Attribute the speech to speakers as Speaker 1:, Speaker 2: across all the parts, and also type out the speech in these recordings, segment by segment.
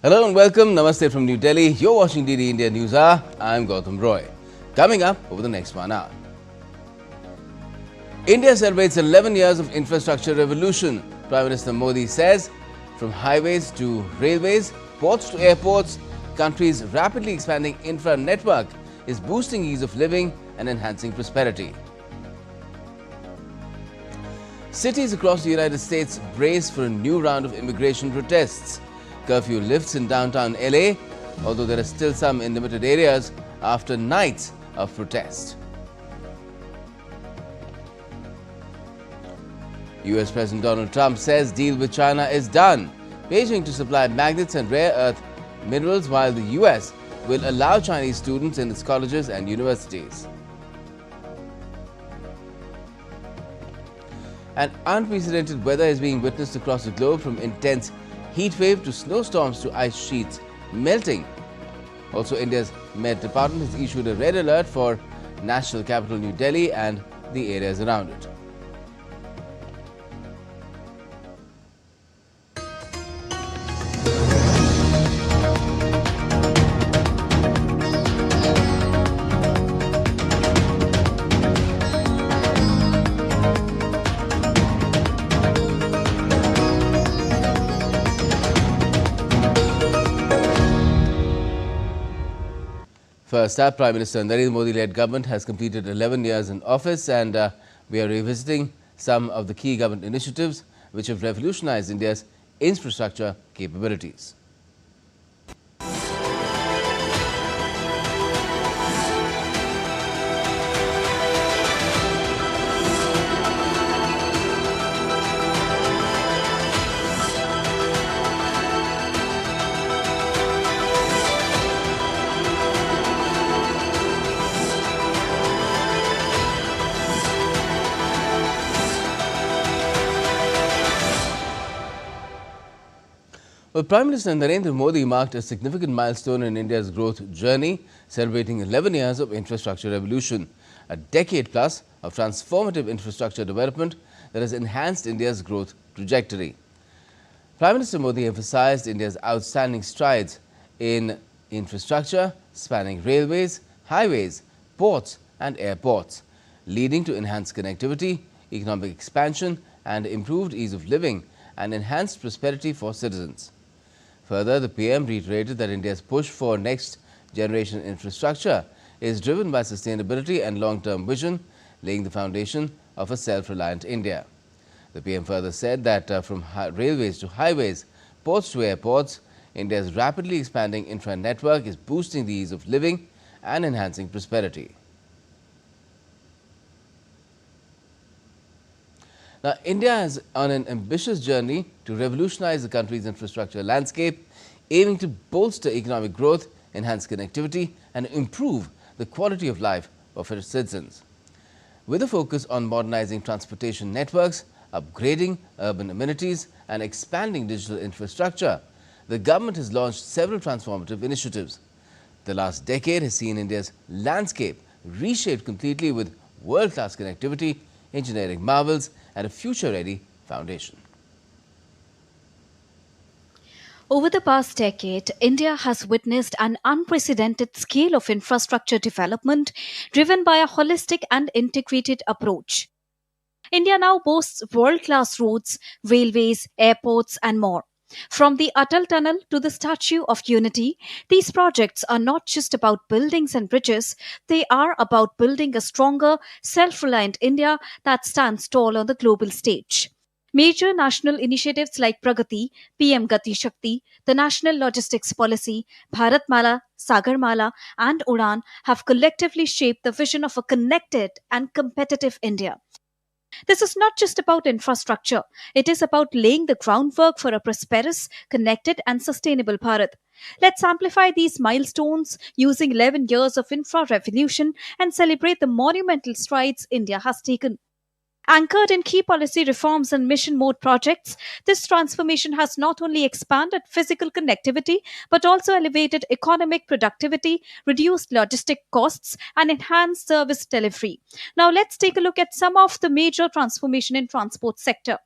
Speaker 1: Hello and welcome. Namaste from New Delhi. You're watching DD India NewsHour. I'm Gautam Roy. Coming up over the next 1 hour. India celebrates 11 years of infrastructure revolution. Prime Minister Modi says, from highways to railways, ports to airports, country's rapidly expanding infra network is boosting ease of living and enhancing prosperity. Cities across the United States brace for a new round of immigration protests. Curfew lifts in downtown LA, although there are still some in limited areas after nights of protest. US President Donald Trump says deal with China is done. Beijing to supply magnets and rare earth minerals, while the US will allow Chinese students in its colleges and universities. An unprecedented weather is being witnessed across the globe, from intense heat wave to snowstorms to ice sheets melting. Also, India's Met Department has issued a red alert for national capital New Delhi and the areas around it. First up, Prime Minister Narendra Modi-led government has completed 11 years in office, and we are revisiting some of the key government initiatives which have revolutionized India's infrastructure capabilities. Well, Prime Minister Narendra Modi marked a significant milestone in India's growth journey, celebrating 11 years of infrastructure revolution, a decade plus of transformative infrastructure development that has enhanced India's growth trajectory. Prime Minister Modi emphasized India's outstanding strides in infrastructure spanning railways, highways, ports and airports, leading to enhanced connectivity, economic expansion and improved ease of living and enhanced prosperity for citizens. Further, the PM reiterated that India's push for next-generation infrastructure is driven by sustainability and long-term vision, laying the foundation of a self-reliant India. The PM further said that from railways to highways, ports to airports, India's rapidly expanding infra network is boosting the ease of living and enhancing prosperity. Now, India is on an ambitious journey to revolutionize the country's infrastructure landscape, aiming to bolster economic growth, enhance connectivity and improve the quality of life of its citizens. With a focus on modernizing transportation networks, upgrading urban amenities and expanding digital infrastructure, the government has launched several transformative initiatives. The last decade has seen India's landscape reshaped completely with world-class connectivity, engineering marvels and a future-ready foundation.
Speaker 2: Over the past decade, India has witnessed an unprecedented scale of infrastructure development driven by a holistic and integrated approach. India now boasts world-class roads, railways, airports and more. From the Atal Tunnel to the Statue of Unity, these projects are not just about buildings and bridges, they are about building a stronger, self-reliant India that stands tall on the global stage. Major national initiatives like Pragati, PM Gati Shakti, the National Logistics Policy, Bharatmala, Sagarmala, and Udan have collectively shaped the vision of a connected and competitive India. This is not just about infrastructure, it is about laying the groundwork for a prosperous, connected, and sustainable Bharat. Let's amplify these milestones using 11 years of infra revolution and celebrate the monumental strides India has taken. Anchored in key policy reforms and mission mode projects, this transformation has not only expanded physical connectivity but also elevated economic productivity, reduced logistic costs, and enhanced service delivery. Now, let's take a look at some of the major transformation in transport sector.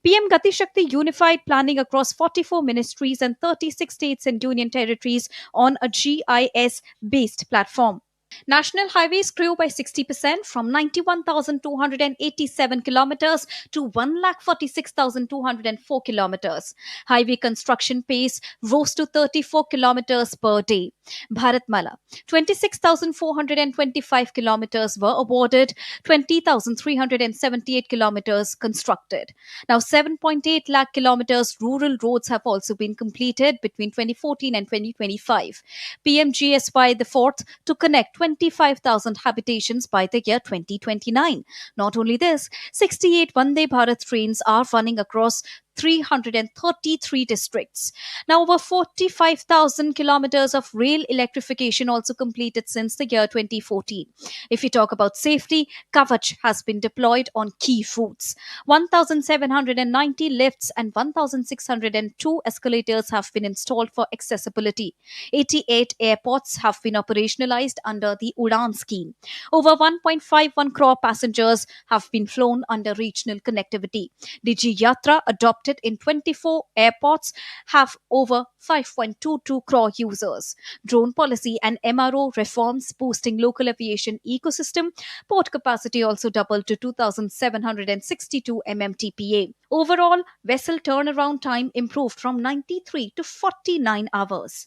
Speaker 2: PM Gati Shakti unified planning across 44 ministries and 36 states and union territories on a GIS-based platform. National highways grew by 60% from 91,287 kilometers to 1,46,204 kilometers. Highway construction pace rose to 34 kilometers per day. Bharatmala, 26,425 kilometers were awarded, 20,378 kilometers constructed. Now 7.8 lakh kilometers rural roads have also been completed between 2014 and 2025. PMGSY the fourth to connect 25,000 habitations by the year 2029. Not only this, 68 Vande Bharat trains are running across 333 districts. Now, over 45,000 kilometers of rail electrification also completed since the year 2014. If we talk about safety, Kavach has been deployed on key routes. 1,790 lifts and 1,602 escalators have been installed for accessibility. 88 airports have been operationalized under the Udan scheme. Over 1.51 crore passengers have been flown under regional connectivity. Digi Yatra, adopted in 24 airports, have over 5.22 crore users. Drone policy and MRO reforms boosting local aviation ecosystem. Port capacity also doubled to 2,762 mmtpa. Overall, vessel turnaround time improved from 93 to 49 hours.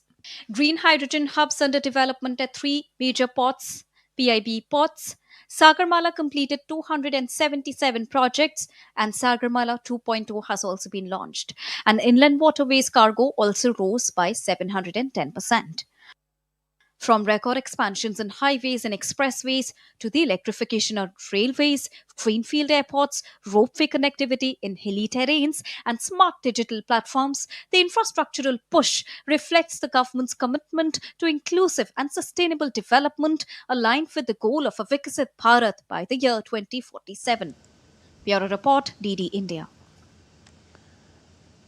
Speaker 2: Green hydrogen hubs under development at 3 major ports, PIB ports. Sagarmala completed 277 projects and Sagarmala 2.0 has also been launched. And inland waterways cargo also rose by 710%. From record expansions in highways and expressways to the electrification of railways, greenfield airports, ropeway connectivity in hilly terrains, and smart digital platforms, the infrastructural push reflects the government's commitment to inclusive and sustainable development aligned with the goal of a Viksit Bharat by the year 2047. Bureau Report, DD India.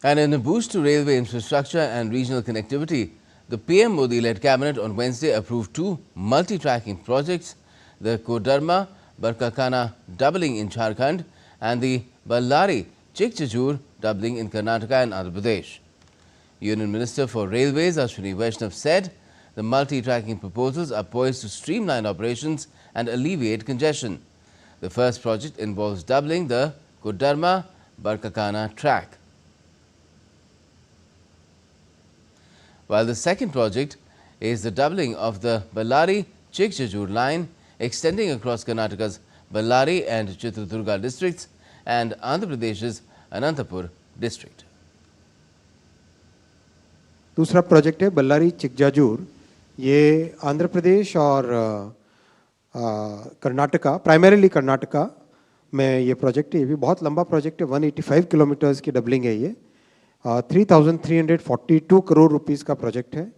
Speaker 1: And in a boost to railway infrastructure and regional connectivity, the PM Modi-led cabinet on Wednesday approved two multi-tracking projects, the Kodarma Barkakana doubling in Jharkhand and the Ballari Chikchajur doubling in Karnataka and Andhra Pradesh. Union Minister for Railways Ashwini Vaishnav said the multi-tracking proposals are poised to streamline operations and alleviate congestion. The first project involves doubling the Kodarma Barkakana track, while the second project is the doubling of the Ballari Chikchajur line extending across Karnataka's Ballari and Chitradurga districts and Andhra Pradesh's Anantapur district.
Speaker 3: दूसरा project है बल्लारी चिकजाजूर. ये आंध्र प्रदेश और Karnataka, primarily Karnataka में ये project है. ये भी बहुत लंबा प्रोजेक्ट है. 185 किलोमीटर्स की डबलिंग है. ये 3,342 करोड़ रुपीस का प्रोजेक्ट है.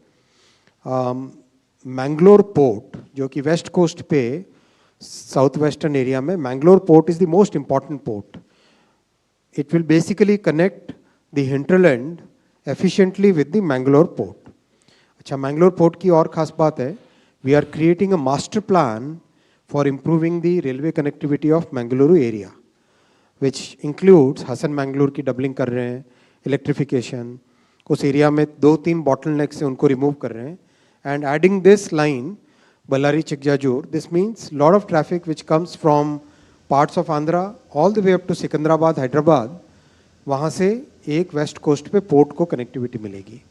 Speaker 3: मैंगलोर पोर्ट जो कि वेस्ट कोस्ट पे साउथ वेस्टर्न एरिया में, Mangalore port is the most important port. It will basically connect the hinterland efficiently with the Mangalore port. अच्छा, Mangalore port की और खास बात है, we are creating a master plan for improving the railway connectivity of Mangaluru area, which includes Hassan Mangalore की doubling कर रहे हैं, electrification, उस area में 2-3 bottlenecks से उनको remove कर रहे हैं, and adding this line, Ballari Chikjajur, this means lot of traffic which comes from parts of Andhra all the way up to Secunderabad, Hyderabad, वहाँ से एक वेस्ट कोस्ट पे पोर्ट को कनेक्टिविटी मिलेगी.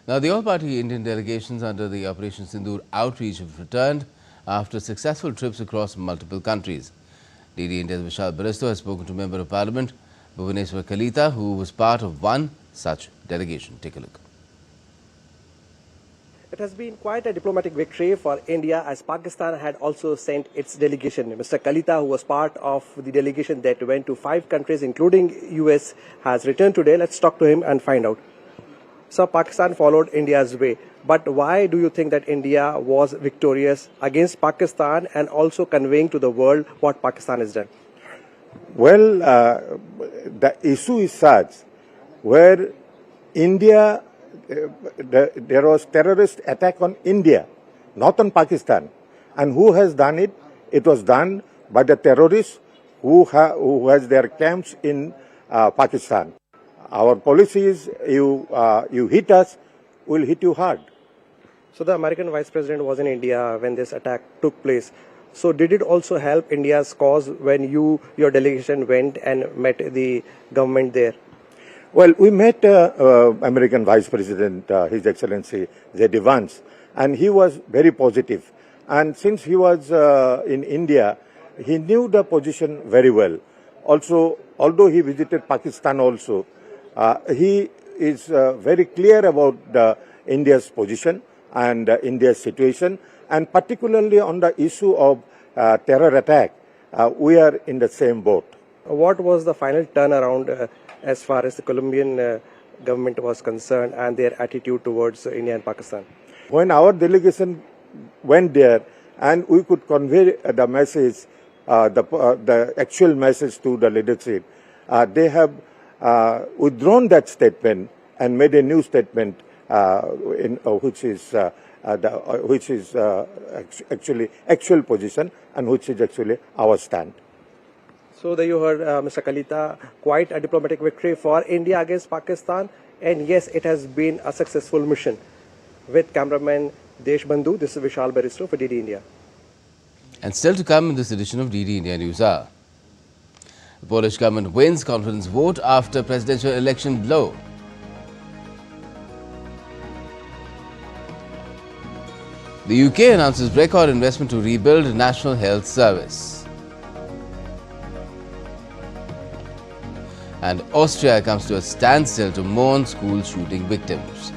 Speaker 1: Now, the all-party Indian delegations under the Operation Sindoor outreach have returned after successful trips across multiple countries. DD India's Vishal Baristo has spoken to Member of Parliament Bhubaneswar Kalita, who was part of one such delegation. Take a look.
Speaker 4: It has been quite a diplomatic victory for India, as Pakistan had also sent its delegation. Mr. Kalita, who was part of the delegation that went to 5 countries, including US, has returned today. Let's talk to him and find out. So Pakistan followed India's way. But why do you think that India was victorious against Pakistan and also conveying to the world what Pakistan has done?
Speaker 5: Well, the issue is such where India, there was terrorist attack on India, not on Pakistan. And who has done it? It was done by the terrorists who has their camps in Pakistan. Our policy is you hit us, we'll hit you hard.
Speaker 4: So the American Vice President was in India when this attack took place. So did it also help India's cause when your delegation went and met the government there?
Speaker 5: Well, we met American Vice President, His Excellency J.D. Vance, and he was very positive. And since he was in India, he knew the position very well. Also, although he visited Pakistan also, he is very clear about India's position and India's situation, and particularly on the issue of terror attack, we are in the same boat.
Speaker 4: What was the final turnaround as far as the Colombian government was concerned and their attitude towards India and Pakistan?
Speaker 5: When our delegation went there and we could convey the message, the actual message to the leadership, they have withdrawn that statement and made a new statement, which is actually actual position and which is actually our stand.
Speaker 4: So there you heard Mr. Kalita, quite a diplomatic victory for India against Pakistan, and yes, it has been a successful mission. With cameraman Deshbandhu, this is Vishal Baristo for DD India.
Speaker 1: And still to come in this edition of DD India NewsHour. The Polish government wins confidence vote after presidential election blow. The UK announces record investment to rebuild National Health Service. And Austria comes to a standstill to mourn school shooting victims.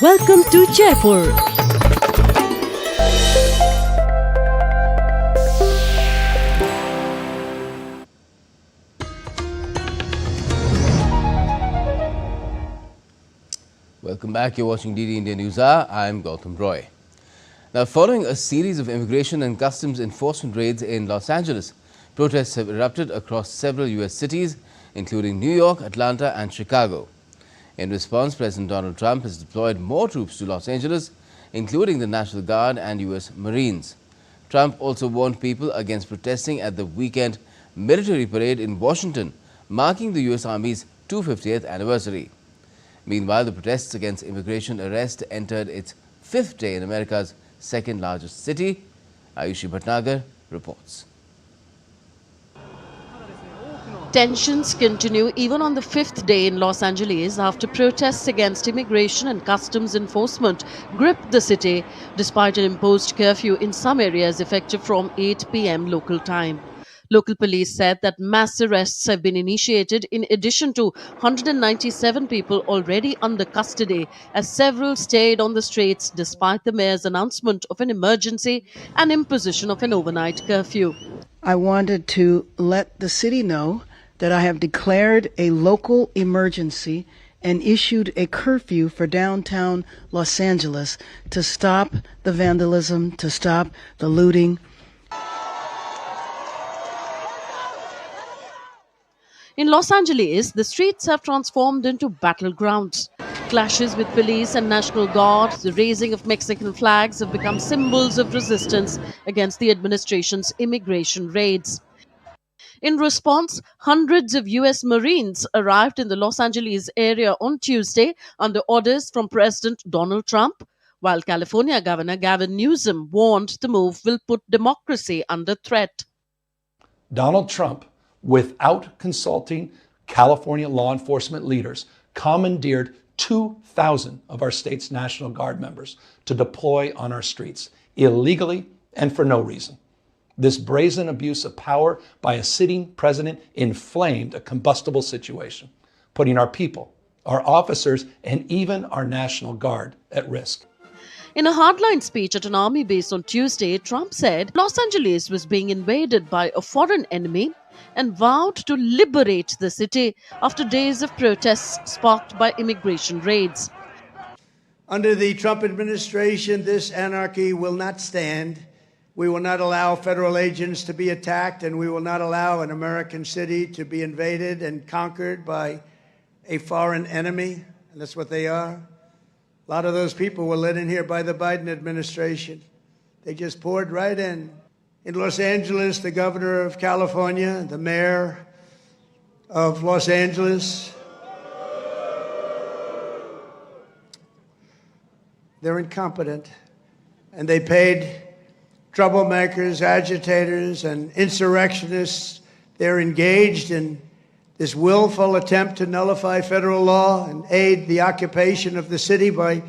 Speaker 6: Welcome to Jaipur.
Speaker 1: Welcome back. You're watching DD India NewsHour. I'm Gautam Roy. Now, following a series of immigration and customs enforcement raids in Los Angeles, protests have erupted across several U.S. cities, including New York, Atlanta and Chicago. In response, President Donald Trump has deployed more troops to Los Angeles, including the National Guard and U.S. Marines. Trump also warned people against protesting at the weekend military parade in Washington, marking the U.S. Army's 250th anniversary. Meanwhile, the protests against immigration arrest entered its fifth day in America's second largest city. Ayushi Bhatnagar reports.
Speaker 6: Tensions continue even on the fifth day in Los Angeles after protests against immigration and customs enforcement gripped the city despite an imposed curfew in some areas effective from 8 p.m. local time. Local police said that mass arrests have been initiated in addition to 197 people already under custody as several stayed on the streets despite the mayor's announcement of an emergency and imposition of an overnight curfew.
Speaker 7: I wanted to let the city know that I have declared a local emergency and issued a curfew for downtown Los Angeles to stop the vandalism, to stop the looting.
Speaker 6: In Los Angeles, the streets have transformed into battlegrounds. Clashes with police and National Guard, the raising of Mexican flags have become symbols of resistance against the administration's immigration raids. In response, hundreds of U.S. Marines arrived in the Los Angeles area on Tuesday under orders from President Donald Trump, while California Governor Gavin Newsom warned the move will put democracy under threat.
Speaker 8: Donald Trump, without consulting California law enforcement leaders commandeered 2,000 of our state's National Guard members to deploy on our streets, illegally and for no reason. This brazen abuse of power by a sitting president inflamed a combustible situation, putting our people, our officers, and even our National Guard at risk.
Speaker 6: In a hardline speech at an army base on Tuesday, Trump said Los Angeles was being invaded by a foreign enemy and vowed to liberate the city after days of protests sparked by immigration raids.
Speaker 9: Under the Trump administration, this anarchy will not stand. We will not allow federal agents to be attacked, and we will not allow an American city to be invaded and conquered by a foreign enemy, and that's what they are. A lot of those people were let in here by the Biden administration. They just poured right in. In Los Angeles, the governor of California, the mayor of Los Angeles, they're incompetent, and they paid troublemakers, agitators, and insurrectionists. They're engaged in this willful attempt to nullify federal law and aid the occupation of the city by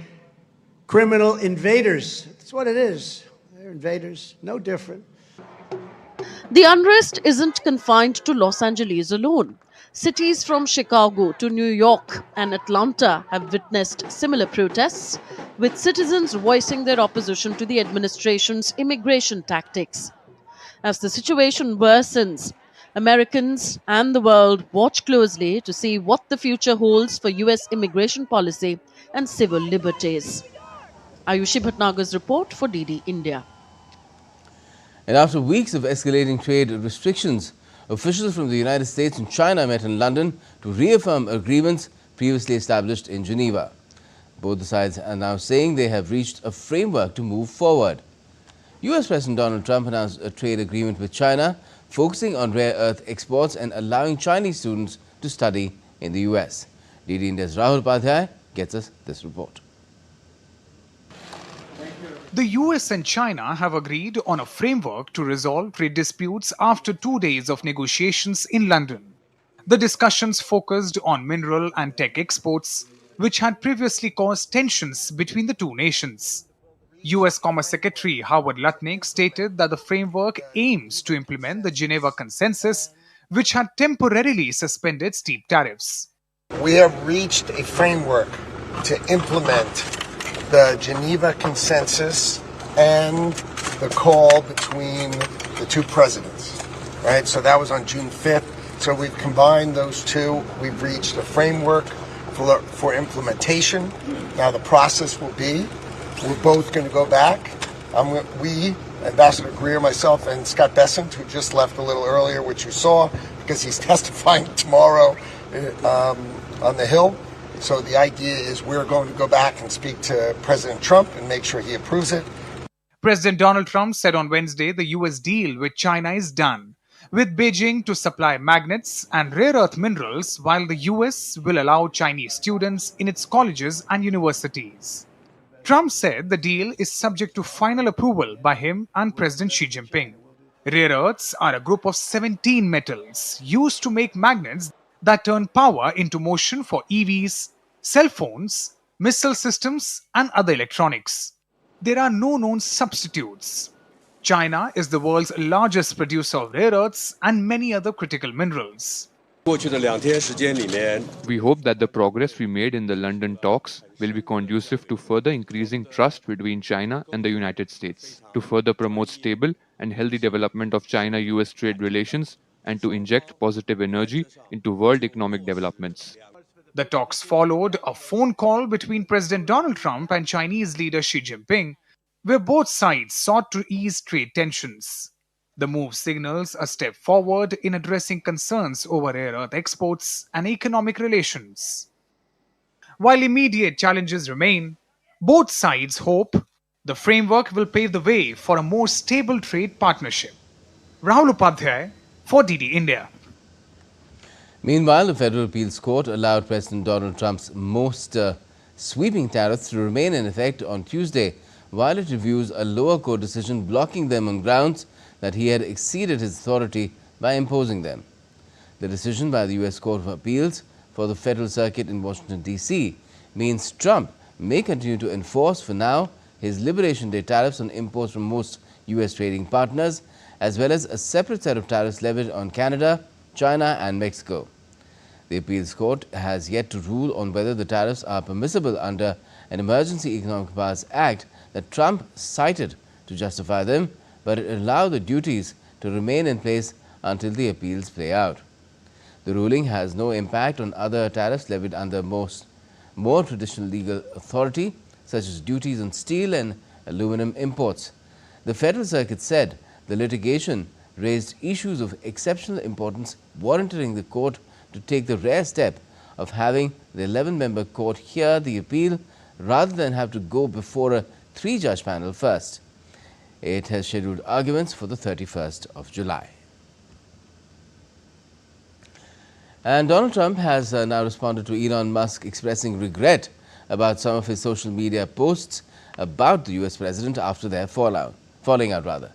Speaker 9: criminal invaders. That's what it is. They're invaders, no different.
Speaker 6: The unrest isn't confined to Los Angeles alone. Cities from Chicago to New York and Atlanta have witnessed similar protests, with citizens voicing their opposition to the administration's immigration tactics. As the situation worsens, Americans and the world watch closely to see what the future holds for U.S. immigration policy and civil liberties. Ayushi Bhatnagar's report for DD India.
Speaker 1: And after weeks of escalating trade restrictions, officials from the United States and China met in London to reaffirm agreements previously established in Geneva. Both the sides are now saying they have reached a framework to move forward. U.S. President Donald Trump announced a trade agreement with China focusing on rare earth exports and allowing Chinese students to study in the U.S. DD India's Rahul Padhyay gets us this report.
Speaker 10: The US and China have agreed on a framework to resolve trade disputes after 2 days of negotiations in London. The discussions focused on mineral and tech exports, which had previously caused tensions between the two nations. US Commerce Secretary Howard Lutnick stated that the framework aims to implement the Geneva Consensus, which had temporarily suspended steep tariffs.
Speaker 11: We have reached a framework to implement the Geneva Consensus and the call between the two presidents, right? So that was on June 5th. So we've combined those two. We've reached a framework for implementation. Now the process will be, we're both going to go back. We, Ambassador Greer, myself, and Scott Bessent, who just left a little earlier, which you saw, because he's testifying tomorrow on the Hill. So the idea is we're going to go back and speak to President Trump and make sure he approves it.
Speaker 10: President Donald Trump said on Wednesday the US deal with China is done, with Beijing to supply magnets and rare earth minerals, while the US will allow Chinese students in its colleges and universities. Trump said the deal is subject to final approval by him and President Xi Jinping. Rare earths are a group of 17 metals used to make magnets that turn power into motion for EVs, cell phones, missile systems, and other electronics. There are no known substitutes. China is the world's largest producer of rare earths and many other critical minerals.
Speaker 12: We hope that the progress we made in the London talks will be conducive to further increasing trust between China and the United States, to further promote stable and healthy development of China-US trade relations, and to inject positive energy into world economic developments.
Speaker 10: The talks followed a phone call between President Donald Trump and Chinese leader Xi Jinping, where both sides sought to ease trade tensions. The move signals a step forward in addressing concerns over rare earth exports and economic relations. While immediate challenges remain, both sides hope the framework will pave the way for a more stable trade partnership. Rahul Padhyay for DD India.
Speaker 1: Meanwhile, the Federal Appeals Court allowed President Donald Trump's most sweeping tariffs to remain in effect on Tuesday, while it reviews a lower court decision blocking them on grounds that he had exceeded his authority by imposing them. The decision by the U.S. Court of Appeals for the Federal Circuit in Washington, D.C. means Trump may continue to enforce, for now, his Liberation Day tariffs on imports from most U.S. trading partners, as well as a separate set of tariffs levied on Canada, China and Mexico. The appeals court has yet to rule on whether the tariffs are permissible under an Emergency Economic Powers Act that Trump cited to justify them, but it allowed the duties to remain in place until the appeals play out. The ruling has no impact on other tariffs levied under more traditional legal authority, such as duties on steel and aluminum imports. The Federal Circuit said the litigation raised issues of exceptional importance, warranting the court to take the rare step of having the 11-member court hear the appeal rather than have to go before a 3-judge panel first. It has scheduled arguments for the 31st of July. And Donald Trump has now responded to Elon Musk expressing regret about some of his social media posts about the U.S. president after their falling out.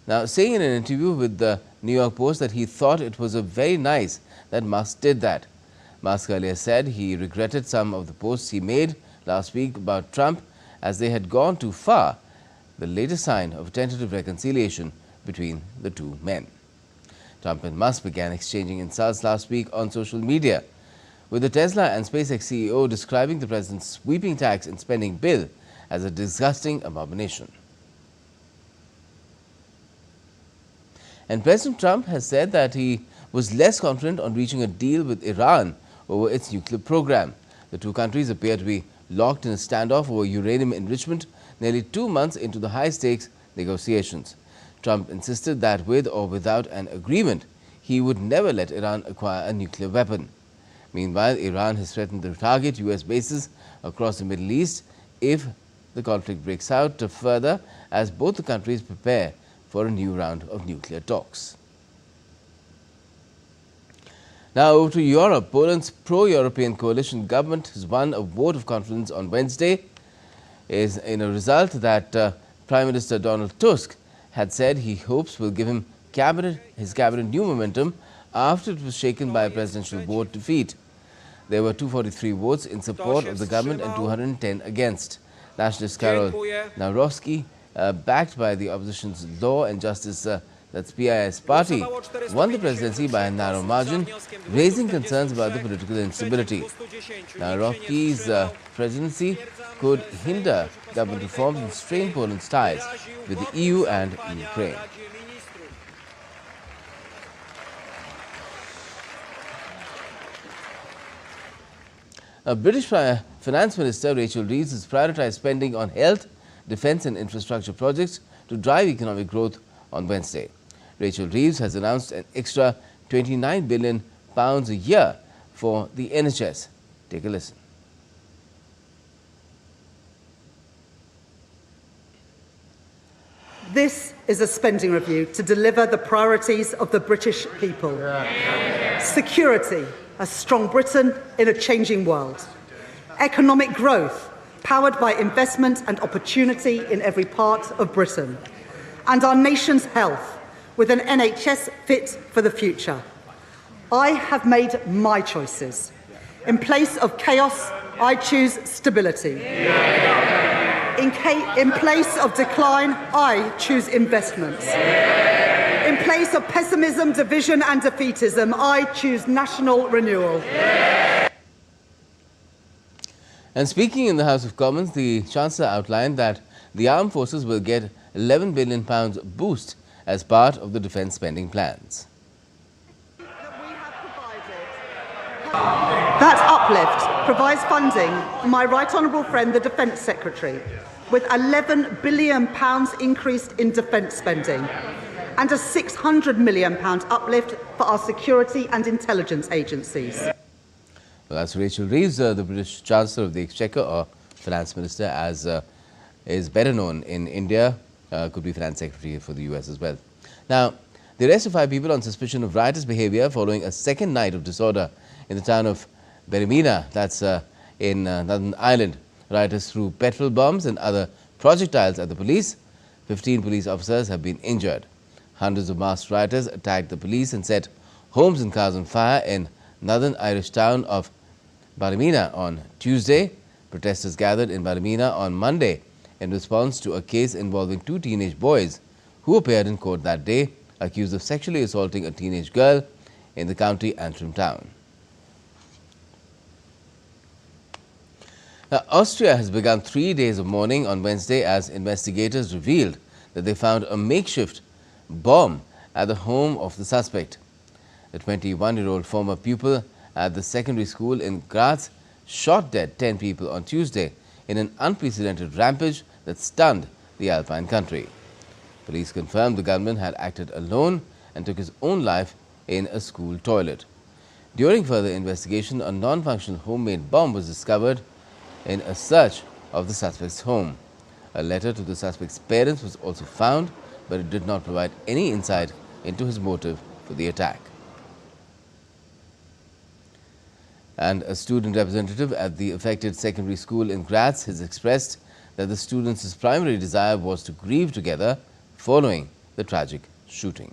Speaker 1: Now, saying in an interview with the New York Post that he thought it was very nice that Musk did that. Musk earlier said he regretted some of the posts he made last week about Trump as they had gone too far, the latest sign of a tentative reconciliation between the two men. Trump and Musk began exchanging insults last week on social media, with the Tesla and SpaceX CEO describing the president's sweeping tax and spending bill as a disgusting abomination. And President Trump has said that he was less confident on reaching a deal with Iran over its nuclear program. The two countries appear to be locked in a standoff over uranium enrichment nearly 2 months into the high-stakes negotiations. Trump insisted that with or without an agreement, he would never let Iran acquire a nuclear weapon. Meanwhile, Iran has threatened to target U.S. bases across the Middle East if the conflict breaks out further, as both the countries prepare for a new round of nuclear talks. Now over to Europe. Poland's pro-European coalition government has won a vote of confidence on Wednesday, is in a result that Prime Minister Donald Tusk had said he hopes will give his cabinet new momentum after it was shaken by a presidential vote defeat. There were 243 votes in support of the government and 210 against. Nationalist Karol Nawrocki, backed by the opposition's Law and Justice that's PIS party, won the presidency by a narrow margin, raising concerns about the political instability. Nawrocki's presidency could hinder government reforms and strain Poland's ties with the EU and Ukraine. British Finance Minister Rachel Reeves has prioritized spending on health, defence and infrastructure projects to drive economic growth on Wednesday. Rachel Reeves has announced an extra £29 billion a year for the NHS. Take a listen.
Speaker 13: This is a spending review to deliver the priorities of the British people. Security, a strong Britain in a changing world. Economic growth, powered by investment and opportunity in every part of Britain. And our nation's health, with an NHS fit for the future. I have made my choices. In place of chaos, I choose stability. In place of decline, I choose investments. In place of pessimism, division and defeatism, I choose national renewal.
Speaker 1: And speaking in the House of Commons, the Chancellor outlined that the armed forces will get £11 billion boost as part of the defence spending plans.
Speaker 13: That uplift provides funding for my right honourable friend, the Defence Secretary, with £11 billion increased in defence spending and a £600 million uplift for our security and intelligence agencies.
Speaker 1: Well, that's Rachel Reeves, the British Chancellor of the Exchequer, or Finance Minister, as is better known in India, could be Finance Secretary for the US as well. Now, the arrest of 5 people on suspicion of riotous behaviour following a second night of disorder in the town of Berimina, that's in Northern Ireland. Rioters threw petrol bombs and other projectiles at the police. 15 police officers have been injured. Hundreds of masked rioters attacked the police and set homes and cars on fire in northern Irish town of Ballymena on Tuesday. Protesters gathered in Ballymena on Monday in response to a case involving 2 teenage boys who appeared in court that day, accused of sexually assaulting a teenage girl in the county Antrim town. Now, Austria has begun 3 days of mourning on Wednesday as investigators revealed that they found a makeshift bomb at the home of the suspect. The 21-year-old former pupil at the secondary school in Graz shot dead 10 people on Tuesday in an unprecedented rampage that stunned the Alpine country. Police confirmed the gunman had acted alone and took his own life in a school toilet. During further investigation, a non-functional homemade bomb was discovered in a search of the suspect's home. A letter to the suspect's parents was also found, but it did not provide any insight into his motive for the attack. And a student representative at the affected secondary school in Graz has expressed that the students' primary desire was to grieve together following the tragic shooting.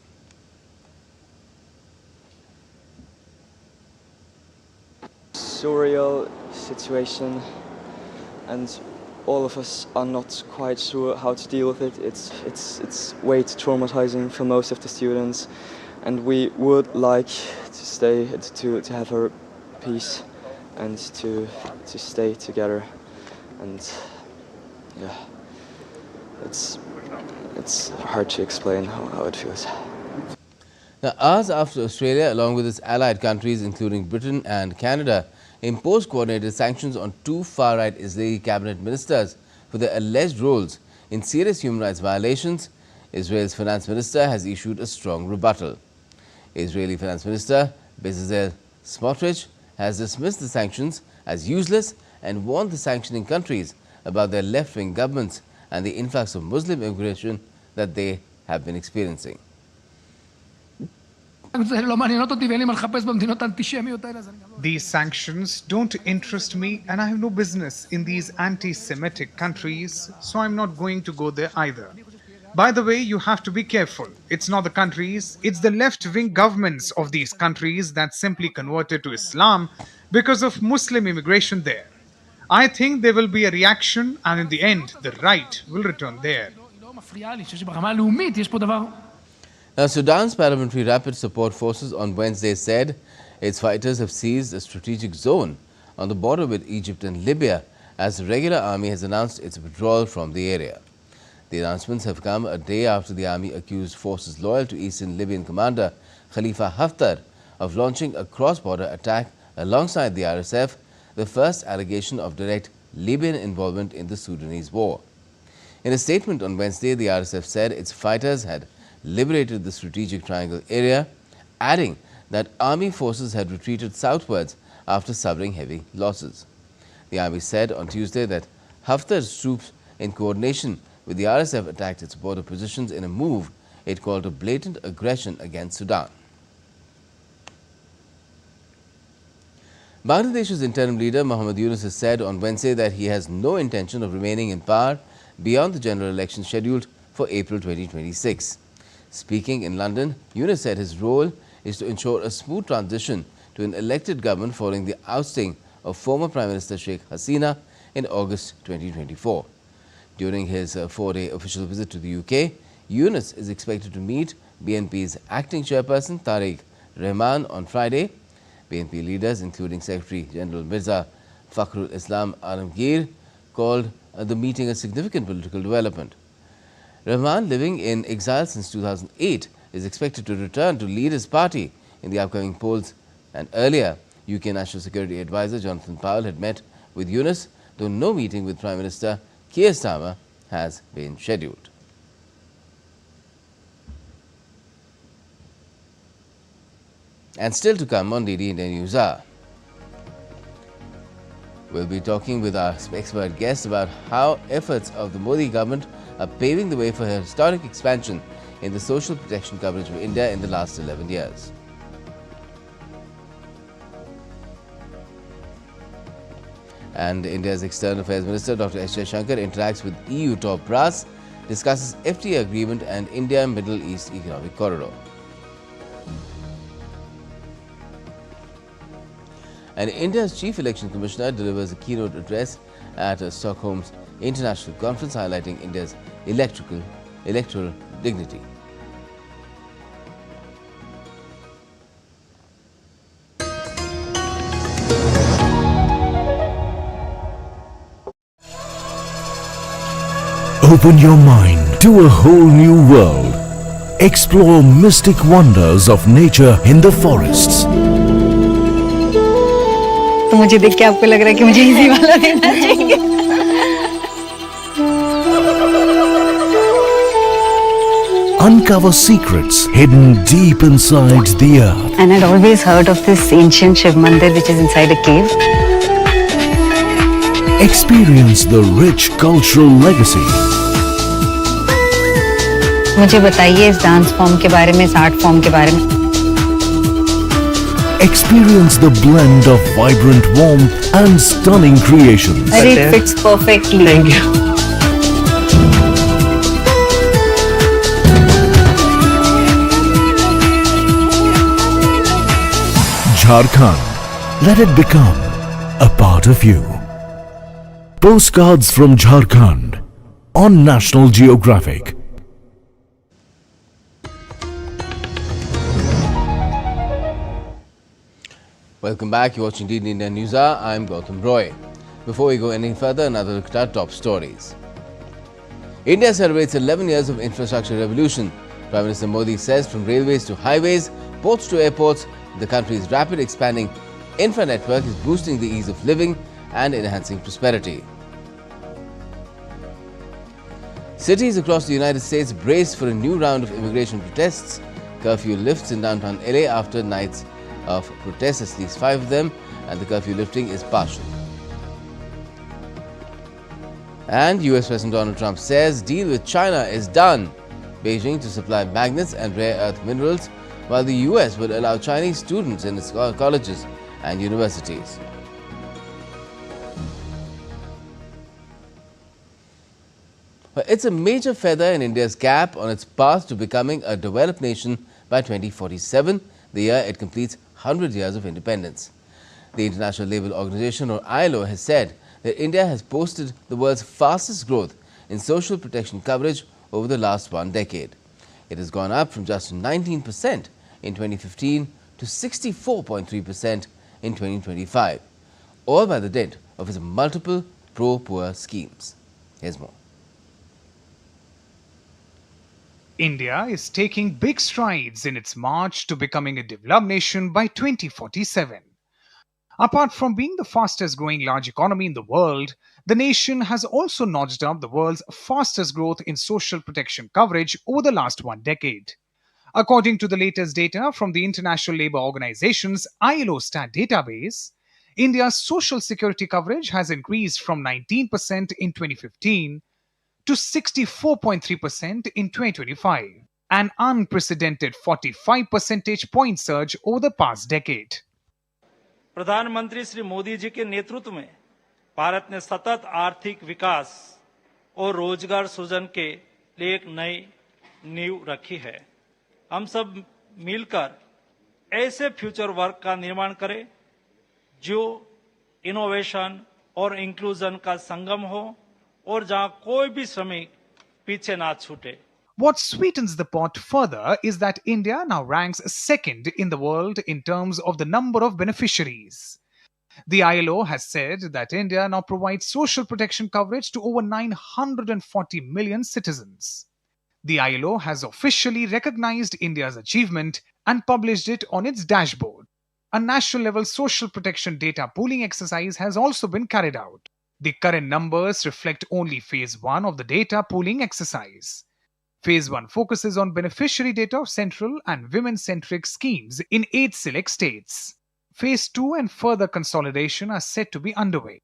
Speaker 14: Surreal situation, and all of us are not quite sure how to deal with it. It's way too traumatizing for most of the students, and we would like to stay to have our peace and to stay together. And yeah, it's hard to explain how it feels.
Speaker 1: Now, hours after Australia, along with its allied countries including Britain and Canada, imposed coordinated sanctions on 2 far-right Israeli cabinet ministers for their alleged roles in serious human rights violations, Israel's finance minister has issued a strong rebuttal. Israeli finance minister Bezalel Smotrich has dismissed the sanctions as useless and warned the sanctioning countries about their left-wing governments and the influx of Muslim immigration that they have been experiencing.
Speaker 10: These sanctions don't interest me, and I have no business in these anti-Semitic countries, so I'm not going to go there either. By the way, you have to be careful. It's not the countries, it's the left-wing governments of these countries that simply converted to Islam because of Muslim immigration there. I think there will be a reaction, and in the end, the right will return there.
Speaker 1: Now, Sudan's paramilitary rapid support forces on Wednesday said its fighters have seized a strategic zone on the border with Egypt and Libya as the regular army has announced its withdrawal from the area. The announcements have come a day after the army accused forces loyal to Eastern Libyan commander Khalifa Haftar of launching a cross-border attack alongside the RSF, the first allegation of direct Libyan involvement in the Sudanese war. In a statement on Wednesday, the RSF said its fighters had liberated the strategic triangle area, adding that army forces had retreated southwards after suffering heavy losses. The army said on Tuesday that Haftar's troops, in coordination with the RSF, attacked its border positions in a move it called a blatant aggression against Sudan. Bangladesh's interim leader Muhammad Yunus has said on Wednesday that he has no intention of remaining in power beyond the general election scheduled for April 2026. Speaking in London, Yunus said his role is to ensure a smooth transition to an elected government following the ousting of former Prime Minister Sheikh Hasina in August 2024. During his 4-day official visit to the UK, Yunus is expected to meet BNP's acting chairperson Tariq Rahman on Friday. BNP leaders, including Secretary General Mirza Fakhrul Islam Alamgir, called the meeting a significant political development. Rahman, living in exile since 2008, is expected to return to lead his party in the upcoming polls. And earlier, UK National Security Advisor Jonathan Powell had met with Yunus, though no meeting with Prime Minister Keir Starmer has been scheduled. And still to come on DD India NewsHour, we'll be talking with our expert guest about how efforts of the Modi government are paving the way for a historic expansion in the social protection coverage of India in the last 11 years. And India's External Affairs Minister Dr. S. Jaishankar interacts with EU top brass, discusses FTA agreement and India Middle East Economic Corridor. And India's Chief Election Commissioner delivers a keynote address at Stockholm's International Conference highlighting India's electoral dignity.
Speaker 15: Open your mind to a whole new world. Explore mystic wonders of nature in the forests.
Speaker 16: तो मुझे देख के आपको लग रहा है कि मुझे इजी वाला देना चाहिए.
Speaker 15: Uncover secrets hidden deep inside the earth.
Speaker 16: And I'd always heard of this ancient Shiv Mandir which is inside a cave.
Speaker 15: Experience the rich cultural legacy.
Speaker 16: मुझे बताइए इस डांस फॉर्म के बारे में, इस आर्ट फॉर्म के बारे में.
Speaker 15: Experience the blend of vibrant warmth and stunning creations.
Speaker 16: It fits perfectly.
Speaker 15: Thank you. Jharkhand. Let it become a part of you. Postcards from Jharkhand on National Geographic.
Speaker 1: Welcome back. You're watching India NewsHour. I'm Gautam Roy. Before we go any further, another look at our top stories. India celebrates 11 years of infrastructure revolution. Prime Minister Modi says from railways to highways, ports to airports, the country's rapid expanding infra network is boosting the ease of living and enhancing prosperity. Cities across the United States brace for a new round of immigration protests. Curfew lifts in downtown LA after nights of protests, at least 5 of them, and the curfew lifting is partial. And US President Donald Trump says deal with China is done. Beijing to supply magnets and rare earth minerals, while the US will allow Chinese students in its colleges and universities. But it's a major feather in India's cap on its path to becoming a developed nation by 2047, the year it completes 100 years of independence. The International Labour Organization, or ILO, has said that India has posted the world's fastest growth in social protection coverage over the last 1 decade. It has gone up from just 19% in 2015 to 64.3% in 2025, all by the dint of its multiple pro-poor schemes. Here's more.
Speaker 10: India is taking big strides in its march to becoming a developed nation by 2047. Apart from being the fastest growing large economy in the world, the nation has also notched up the world's fastest growth in social protection coverage over the last 1 decade. According to the latest data from the International Labour Organization's ILO Stat database, India's social security coverage has increased from 19% in 2015 to 64.3% in 2025, an unprecedented 45 percentage point surge over the past decade.
Speaker 17: प्रधानमंत्री श्री मोदी जी के नेतृत्व में भारत ने सतत आर्थिक विकास और रोजगार सृजन के लिए एक नई नींव रखी है. हम सब मिलकर ऐसे फ्यूचर वर्क का निर्माण करें जो इनोवेशन और इंक्लूजन का संगम हो और जहां कोई भी श्रमिक पीछे ना छूटे.
Speaker 10: What sweetens the pot further is that India now ranks second in the world in terms of the number of beneficiaries. The ILO has said that India now provides social protection coverage to over 940 million citizens. The ILO has officially recognized India's achievement and published it on its dashboard. A national-level social protection data pooling exercise has also been carried out. The current numbers reflect only Phase 1 of the data pooling exercise. Phase 1 focuses on beneficiary data of central and women-centric schemes in 8 select states. Phase 2 and further consolidation are set to be underway.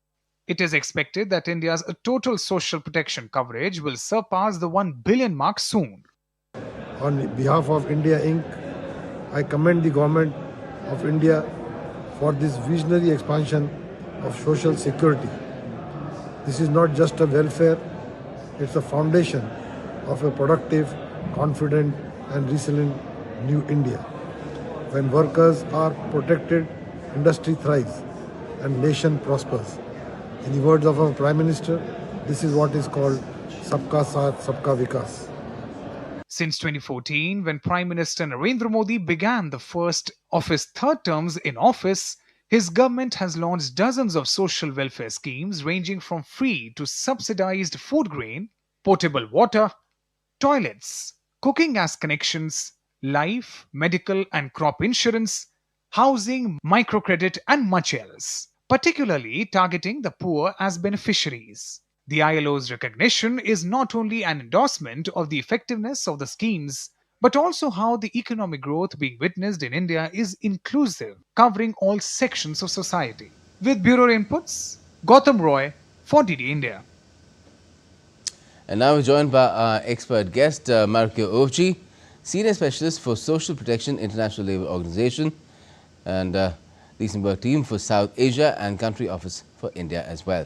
Speaker 10: It is expected that India's total social protection coverage will surpass the 1 billion mark soon.
Speaker 18: On behalf of India Inc., I commend the Government of India for this visionary expansion of social security. This is not just a welfare, it's a foundation of a productive, confident and resilient new India. When workers are protected, industry thrives and nation prospers. In the words of our Prime Minister, this is what is called Sabka Saath, Sabka Vikas.
Speaker 10: Since 2014, when Prime Minister Narendra Modi began the first of his third terms in office, his government has launched dozens of social welfare schemes ranging from free to subsidized food grain, potable water, toilets, cooking gas connections, life, medical and crop insurance, housing, microcredit, and much else, particularly targeting the poor as beneficiaries. The ILO's recognition is not only an endorsement of the effectiveness of the schemes, but also how the economic growth being witnessed in India is inclusive, covering all sections of society. With Bureau inputs, Gautam Roy for DD India.
Speaker 1: And now we're joined by our expert guest, Marco Ovci, Senior Specialist for Social Protection International Labour Organization and Luxembourg team for South Asia and Country Office for India as well.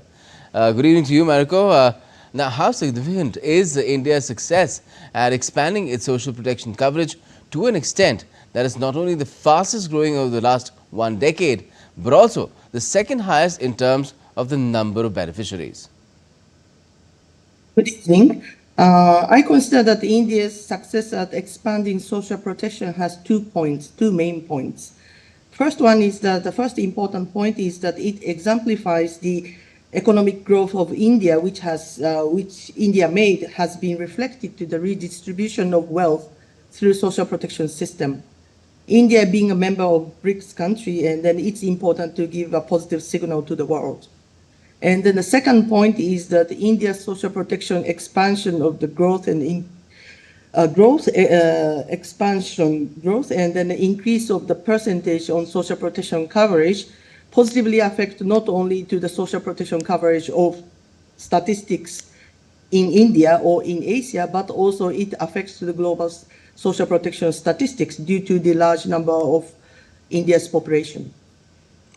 Speaker 1: Good evening to you, Marco. Now, how significant is India's success at expanding its social protection coverage to an extent that is not only the fastest growing over the last 1 decade, but also the second highest in terms of the number of beneficiaries?
Speaker 19: Good evening. I consider that India's success at expanding social protection has 2 main points. First one is that the first important point is that it exemplifies the economic growth of India, which India made, has been reflected to the redistribution of wealth through social protection system. India being a member of BRICS country, and then it's important to give a positive signal to the world. And then the second point is that India's social protection expansion of the growth and growth, and then the increase of the percentage on social protection coverage positively affect not only to the social protection coverage of statistics in India or in Asia, but also it affects to the global social protection statistics due to the large number of India's population.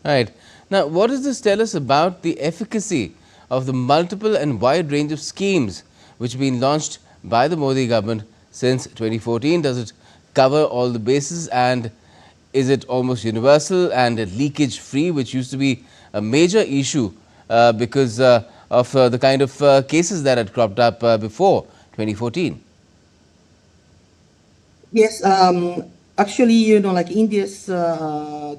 Speaker 1: Right. Now, what does this tell us about the efficacy of the multiple and wide range of schemes which have been launched by the Modi government since 2014? Does it cover all the bases, and is it almost universal and leakage free, which used to be a major issue because of the kind of cases that had cropped up before 2014?
Speaker 19: Yes, actually, like India's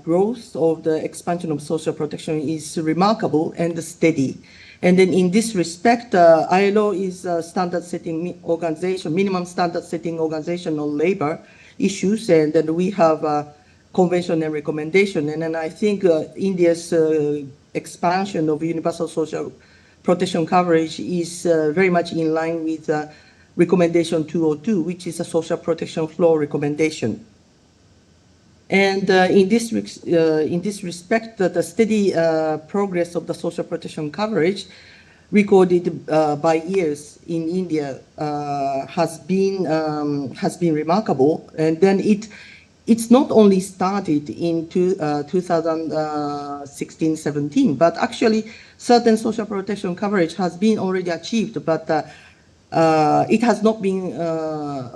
Speaker 19: growth of the expansion of social protection is remarkable and steady. And then in this respect, ILO is a standard-setting organization, minimum standard-setting organization on labor issues, and then we have a convention and recommendation. And then I think India's expansion of universal social protection coverage is very much in line with Recommendation 202, which is a social protection floor recommendation. And in this respect, the steady progress of the social protection coverage recorded by years in India has been remarkable. And then it's not only started in 2016-17, but actually certain social protection coverage has been already achieved, but it has not been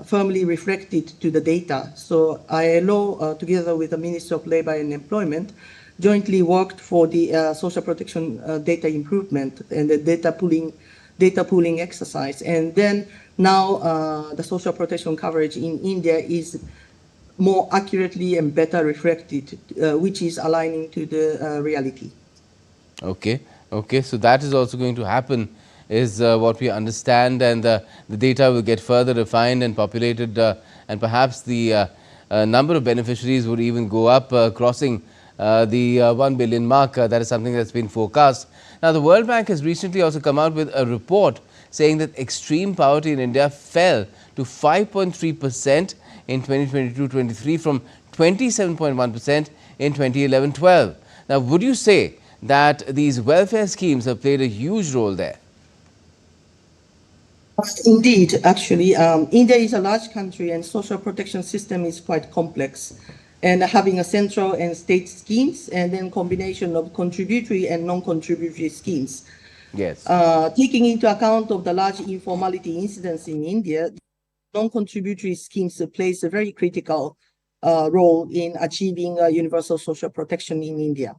Speaker 19: firmly reflected to the data. So ILO, together with the Ministry of Labor and Employment, jointly worked for the social protection data improvement and the data pooling exercise. And then now the social protection coverage in India is more accurately and better reflected, which is aligning to the reality.
Speaker 1: Okay, so that is also going to happen, is what we understand, and the data will get further refined and populated, and perhaps the number of beneficiaries would even go up, crossing the 1 billion mark. That is something that's been forecast. Now, the World Bank has recently also come out with a report saying that extreme poverty in India fell to 5.3% in 2022-23 from 27.1% in 2011-12. Now, would you say that these welfare schemes have played a huge role there?
Speaker 19: Indeed, actually, India is a large country and social protection system is quite complex. And having a central and state schemes and then combination of contributory and non-contributory schemes.
Speaker 1: Yes.
Speaker 19: Taking into account of the large informality incidence in India, non-contributory schemes plays a very critical role in achieving universal social protection in India.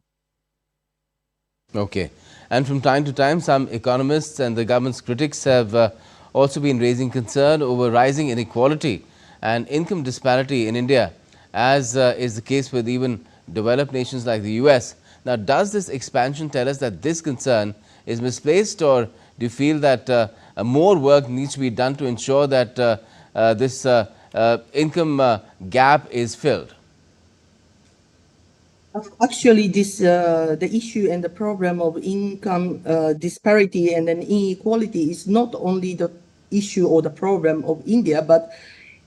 Speaker 1: Okay. And from time to time, some economists and the government's critics have also been raising concern over rising inequality and income disparity in India, as is the case with even developed nations like the US. Now, does this expansion tell us that this concern is misplaced, or do you feel that more work needs to be done to ensure that this income gap is filled?
Speaker 19: Actually, the issue and the problem of income disparity and then inequality is not only the issue or the problem of India, but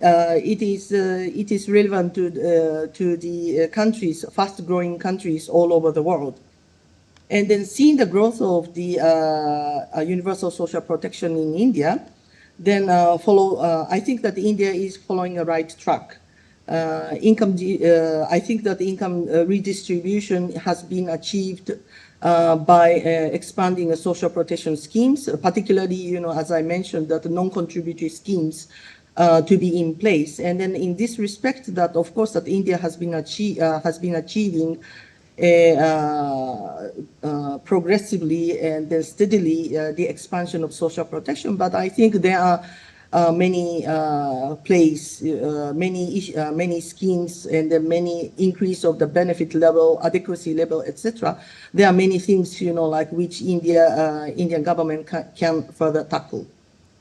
Speaker 19: it is relevant to the countries, fast-growing countries all over the world. And then seeing the growth of the universal social protection in India, then I think that India is following the right track. I think that income redistribution has been achieved by expanding the social protection schemes, particularly, as I mentioned, that the non-contributory schemes to be in place. And then in this respect, that of course that India has been achieving progressively and then steadily the expansion of social protection. But I think there are many many schemes and many increase of the benefit level, adequacy level, etc. There are many things, like which Indian government can further tackle.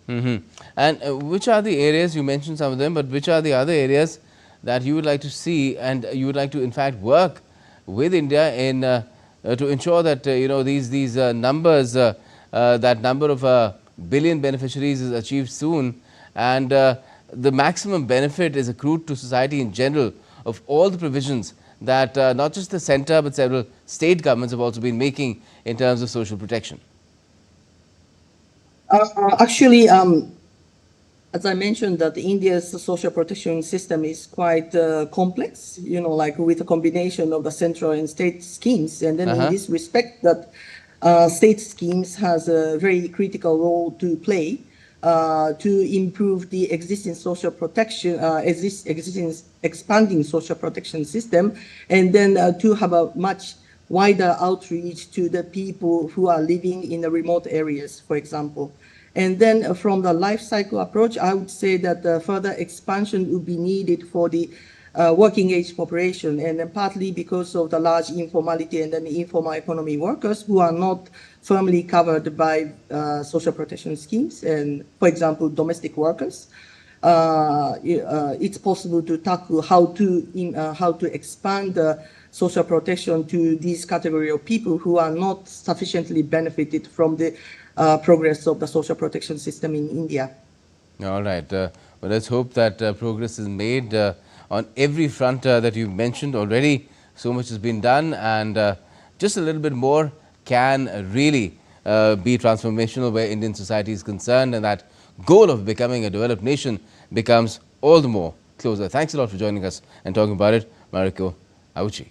Speaker 1: And which are the areas, you mentioned some of them, but which are the other areas that you would like to see and you would like to in fact work with India in to ensure that these numbers, that number of billion beneficiaries is achieved soon, and the maximum benefit is accrued to society in general of all the provisions that not just the centre but several state governments have also been making in terms of social protection?
Speaker 19: Actually, as I mentioned, that India's social protection system is quite complex, like with a combination of the central and state schemes. And then in this respect, that state schemes has a very critical role to play to improve the existing social protection, expanding social protection system, and then to have a much wider outreach to the people who are living in the remote areas, for example. And then from the life cycle approach, I would say that further expansion would be needed for the working age population, and then partly because of the large informality and then the informal economy workers who are not firmly covered by social protection schemes, and for example, domestic workers. It's possible to tackle how to expand social protection to this category of people who are not sufficiently benefited from the progress of the social protection system in India.
Speaker 1: All right. Well, let's hope that progress is made on every front that you've mentioned already. So much has been done, and just a little bit more can really be transformational where Indian society is concerned, and that goal of becoming a developed nation becomes all the more closer. Thanks a lot for joining us and talking about it, Mariko Auchi.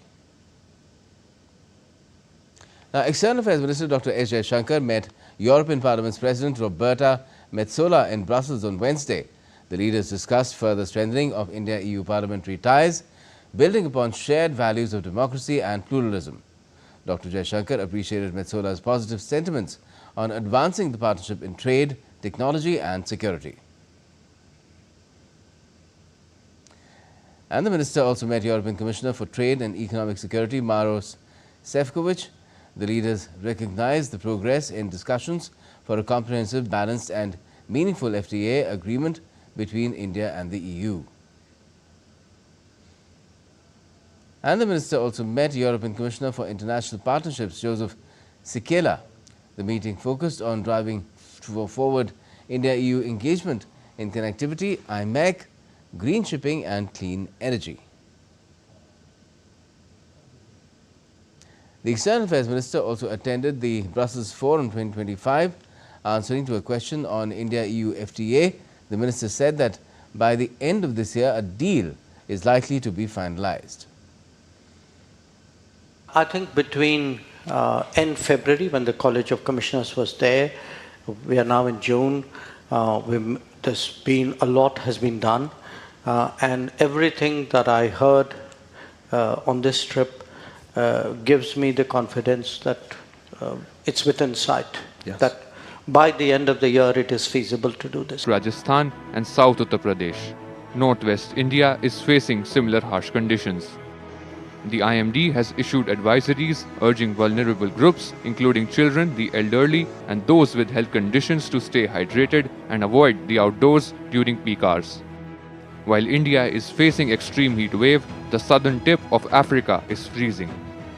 Speaker 1: Now, External Affairs Minister Dr. S. Jaishankar met European Parliament's President Roberta Metsola in Brussels on Wednesday. The leaders discussed further strengthening of India-EU parliamentary ties, building upon shared values of democracy and pluralism. Dr. Jaishankar appreciated Metsola's positive sentiments on advancing the partnership in trade, technology and security. And the minister also met European Commissioner for Trade and Economic Security, Maros Sefcovic. The leaders recognized the progress in discussions for a comprehensive, balanced and meaningful FTA agreement between India and the EU. And the minister also met European Commissioner for International Partnerships, Joseph Sikela. The meeting focused on driving forward India-EU engagement in connectivity, IMEC, green shipping and clean energy. The External Affairs Minister also attended the Brussels Forum 2025. Answering to a question on India-EU FTA, the minister said that by the end of this year, a deal is likely to be finalized.
Speaker 20: I think between end February, when the College of Commissioners was there, we are now in June, there's been a lot has been done, and everything that I heard on this trip gives me the confidence that it's within sight that by the end of the year it is feasible to do this.
Speaker 12: Rajasthan and South Uttar Pradesh. Northwest India is facing similar harsh conditions. The IMD has issued advisories urging vulnerable groups, including children, the elderly, and those with health conditions to stay hydrated and avoid the outdoors during peak hours. While India is facing extreme heat wave, the southern tip of Africa is freezing.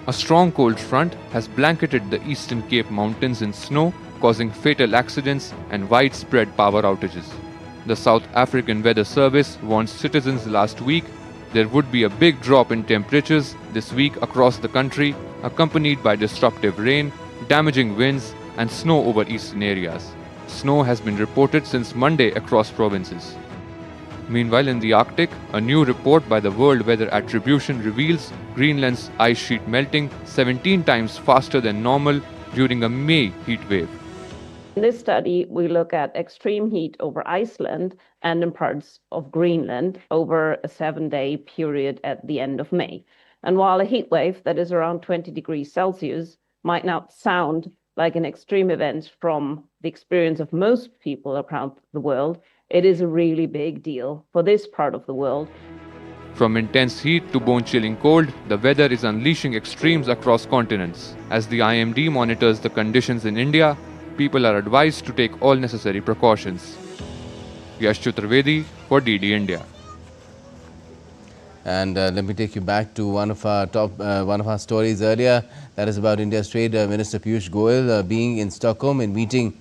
Speaker 12: A strong cold front has blanketed the Eastern Cape Mountains in snow, causing fatal accidents and widespread power outages. The South African Weather Service warned citizens last week there would be a big drop in temperatures this week across the country, accompanied by disruptive rain, damaging winds, and snow over eastern areas. Snow has been reported since Monday across provinces. Meanwhile, in the Arctic, a new report by the World Weather Attribution reveals Greenland's ice sheet melting 17 times faster than normal during a May heat wave.
Speaker 21: In this study, we look at extreme heat over Iceland and in parts of Greenland over a 7-day period at the end of May. And while a heat wave that is around 20 degrees Celsius might not sound like an extreme event from the experience of most people around the world, it is a really big deal for this part of the world.
Speaker 12: From intense heat to bone-chilling cold, the weather is unleashing extremes across continents. As the IMD monitors the conditions in India, people are advised to take all necessary precautions. Yash Chaturvedi for DD India.
Speaker 1: And let me take you back to one of our stories earlier. That is about India's Trade Minister Piyush Goyal being in Stockholm and meeting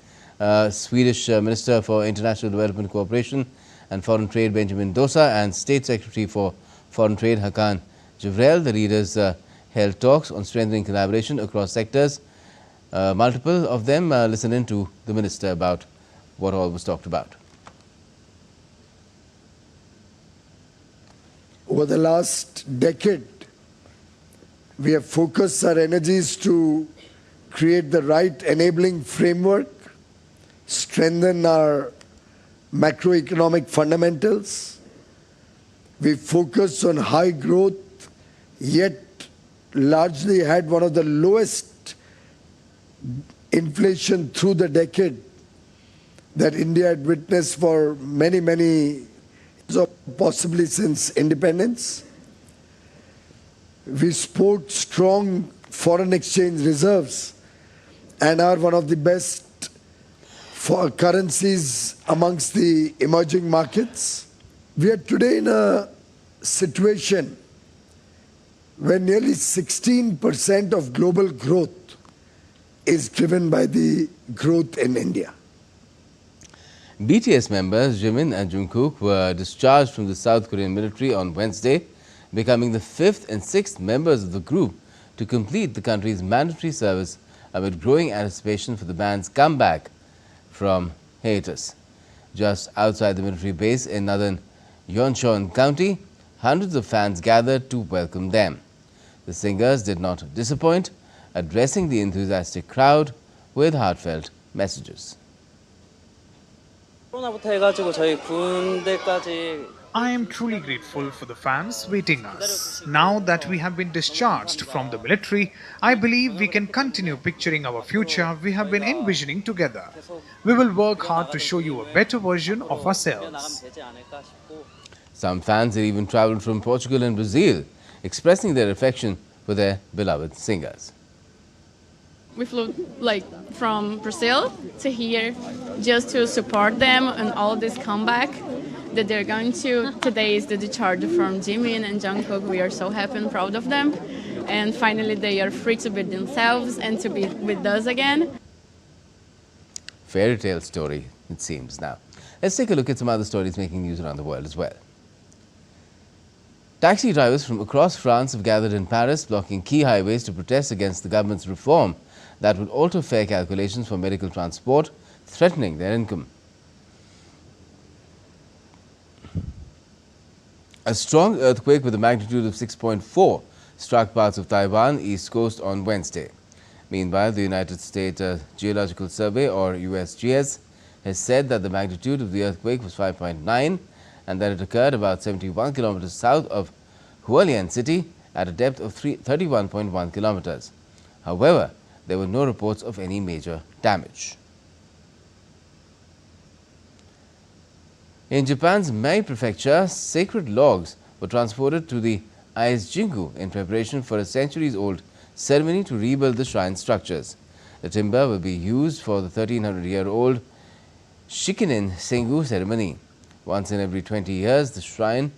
Speaker 1: Swedish Minister for International Development Cooperation and Foreign Trade Benjamin Dosa and State Secretary for Foreign Trade Hakan Jivrel. The leaders held talks on strengthening collaboration across sectors. Multiple of them listened in to the minister about what all was talked about.
Speaker 22: Over the last decade, we have focused our energies to create the right enabling framework, strengthen our macroeconomic fundamentals. We focused on high growth, yet largely had one of the lowest inflation through the decade that India had witnessed for many years, possibly since independence. We sport strong foreign exchange reserves and are one of the best for currencies amongst the emerging markets. We are today in a situation where nearly 16% of global growth is driven by the growth in India.
Speaker 1: BTS members Jimin and Jungkook were discharged from the South Korean military on Wednesday, becoming the 5th and 6th members of the group to complete the country's mandatory service amid growing anticipation for the band's comeback from hiatus. Just outside the military base in northern Yeoncheon County, hundreds of fans gathered to welcome them. The singers did not disappoint, addressing the enthusiastic crowd with heartfelt messages.
Speaker 10: I am truly grateful for the fans waiting us. Now that we have been discharged from the military, I believe we can continue picturing our future we have been envisioning together. We will work hard to show you a better version of ourselves.
Speaker 1: Some fans had even traveled from Portugal and Brazil, expressing their affection for their beloved singers.
Speaker 23: We flew from Brazil to here just to support them and all this comeback that they're going to. Today is the discharge from Jimin and Jungkook. We are so happy and proud of them. And finally they are free to be themselves and to be with us again.
Speaker 1: Fairy tale story, it seems now. Let's take a look at some other stories making news around the world as well. Taxi drivers from across France have gathered in Paris, blocking key highways to protest against the government's reform that would alter fare calculations for medical transport, threatening their income. A strong earthquake with a magnitude of 6.4 struck parts of Taiwan east coast on Wednesday. Meanwhile, the United States Geological Survey, or USGS, has said that the magnitude of the earthquake was 5.9 and that it occurred about 71 kilometers south of Hualien City at a depth of 31.1 kilometers. However, there were no reports of any major damage. In Japan's Mei Prefecture, sacred logs were transported to the Ais Jingu in preparation for a centuries-old ceremony to rebuild the shrine structures. The timber will be used for the 1300-year-old Shikinin Sengu ceremony. Once in every 20 years, the shrine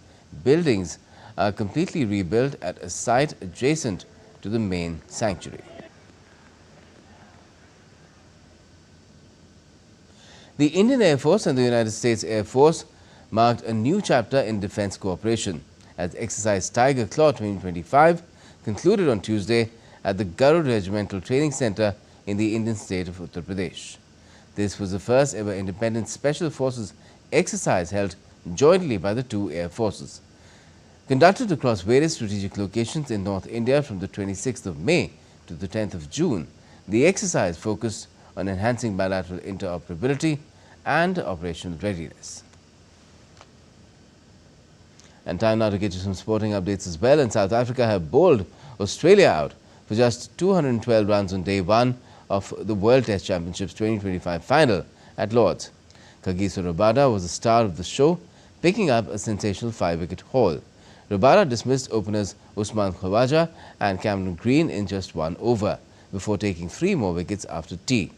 Speaker 1: buildings are completely rebuilt at a site adjacent to the main sanctuary. The Indian Air Force and the United States Air Force marked a new chapter in defense cooperation as Exercise Tiger Claw 2025 concluded on Tuesday at the Garud Regimental Training Center in the Indian state of Uttar Pradesh. This was the first ever independent Special Forces exercise held jointly by the two air forces. Conducted across various strategic locations in North India from the 26th of May to the 10th of June, the exercise focused on enhancing bilateral interoperability and operational readiness. And time now to get you some sporting updates as well. And South Africa have bowled Australia out for just 212 runs on day one of the World Test Championships 2025 final at Lord's. Kagiso Rabada was the star of the show, picking up a sensational 5-wicket haul. Rabada dismissed openers Usman Khawaja and Cameron Green in just one over, before taking 3 more wickets after tea.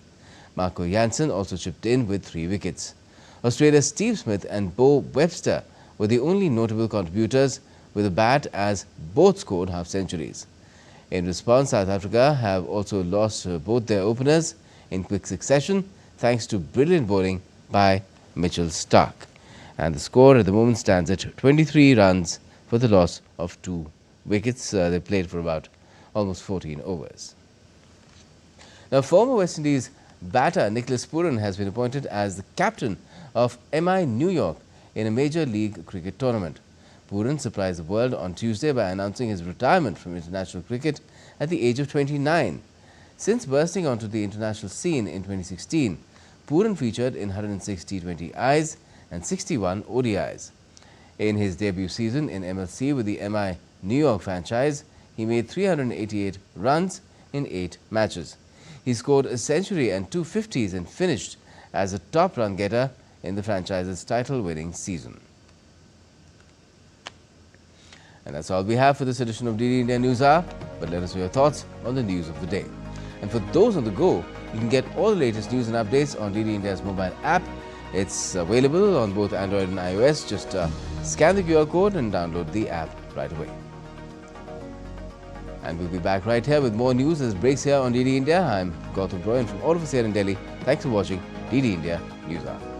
Speaker 1: Marco Jansen also chipped in with 3 wickets. Australia's Steve Smith and Bo Webster were the only notable contributors with a bat, as both scored half-centuries. In response, South Africa have also lost both their openers in quick succession thanks to brilliant bowling by Mitchell Starc. And the score at the moment stands at 23 runs for the loss of 2 wickets. They played for about almost 14 overs. Now, former West Indies batter Nicholas Pooran has been appointed as the captain of MI New York in a Major League Cricket tournament. Pooran surprised the world on Tuesday by announcing his retirement from international cricket at the age of 29. Since bursting onto the international scene in 2016, Pooran featured in 106 T20Is and 61 ODIs. In his debut season in MLC with the MI New York franchise, he made 388 runs in 8 matches. He scored a century and 2 50s and finished as a top run getter in the franchise's title-winning season. And that's all we have for this edition of DD India NewsHour, but let us know your thoughts on the news of the day. And for those on the go, you can get all the latest news and updates on DD India's mobile app. It's available on both Android and iOS. Just scan the QR code and download the app right away. And we'll be back right here with more news as it breaks here on DD India. I'm Gautam Roy, and from all of us here in Delhi, thanks for watching DD India NewsHour.